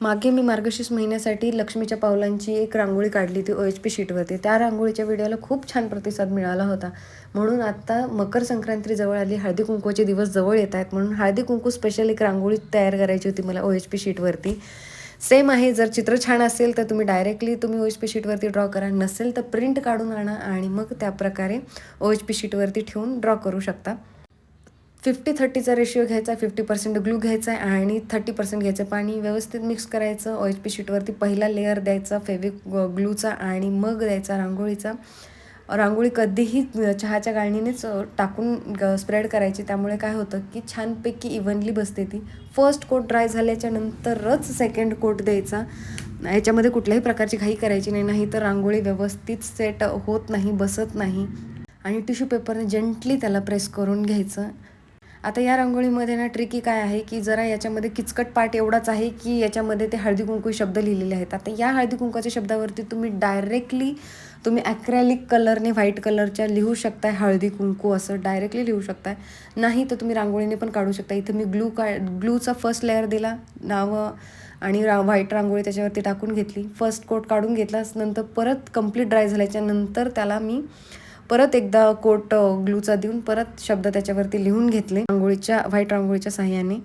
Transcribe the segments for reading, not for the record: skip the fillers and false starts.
मागे मी मार्गशीर्ष महिन्यासाठी लक्ष्मीच्या पावलांची एक रांगोळी काढली ती OHP शीटवरती. त्या रांगोळीच्या व्हिडिओला खूप छान प्रतिसाद मिळाला होता. म्हणून आता मकर संक्रांती जवळ आली, हळदी कुंकूचे दिवस जवळ येत आहेत, म्हणून हळदी कुंकू स्पेशल एक रांगोळी तयार करायची होती मला OHP शीटवरती. सेम आहे, जर चित्र छान असेल तर तुम्ही डायरेक्टली OHP शीटवरती ड्रॉ करा, नसेल तर प्रिंट काढून आणा आणि मग त्याप्रकारे OHP शीटवरती ठेवून ड्रॉ करू शकता. 50-30चा रेशिओ घ्यायचा, 50% ग्लू घ्यायचा आहे आणि 30% घ्यायचं पाणी. व्यवस्थित मिक्स करायचं. OHP शीटवरती पहिला लेअर द्यायचा ग्लूचा आणि मग द्यायचा रांगोळीचा. रांगोळी कधीही चहाच्या गाळणीनेच टाकून स्प्रेड करायची, त्यामुळे काय होतं की छानपैकी इव्हनली बसते ती. फर्स्ट कोट ड्राय झाल्याच्या नंतरच सेकंड कोट द्यायचा. याच्यामध्ये कुठल्याही प्रकारची घाई करायची नाही, नाही तर रांगोळी व्यवस्थित सेट होत नाही, बसत नाही. आणि टिश्यू पेपरने जेंटली त्याला प्रेस करून घ्यायचं. आता या रांगोळीमध्ये ना ट्रिकी काय आहे की जरा याच्यामध्ये किचकट पार्ट एवढाच आहे की याच्यामध्ये ते हळदी कुंकू शब्द लिहिलेले आहेत. आता या हळदी कुंकूच्या शब्दावरती तुम्ही ॲक्रेलिक कलरने व्हाईट कलरच्या लिहू शकताय हळदी कुंकू असं डायरेक्टली लिहू शकताय, नाही तर तुम्ही रांगोळीने पण काढू शकता. इथं मी ग्लूचा फर्स्ट लेअर दिला, नावं आणि व्हाईट रांगोळी त्याच्यावरती टाकून घेतली. फर्स्ट कोट काढून घेतला, नंतर परत कंप्लीट ड्राय झाल्याच्या नंतर त्याला मी परत एकदा कोट ग्लूचा देऊन परत शब्द त्याच्यावरती लिहून घेतले व्हाईट रांगोळीच्या साह्याने.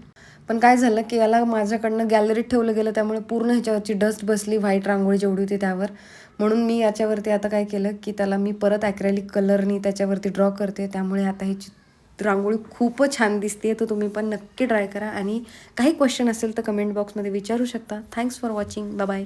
पण काय झालं की याला माझ्याकडनं गॅलरीत ठेवलं गेलं, त्यामुळे पूर्ण ह्याच्यावरची डस्ट बसली व्हाईट रांगोळी जेवढी होती त्यावर. म्हणून मी याच्यावरती आता काय केलं की त्याला मी परत ॲक्रेलिक कलरनी त्याच्यावरती ड्रॉ करते. त्यामुळे आता ही रांगोळी खूपच छान दिसते. तर तुम्ही पण नक्की ट्राय करा आणि काही क्वेश्चन असेल तर कमेंट बॉक्समध्ये विचारू शकता. Thanks for watching. बाय.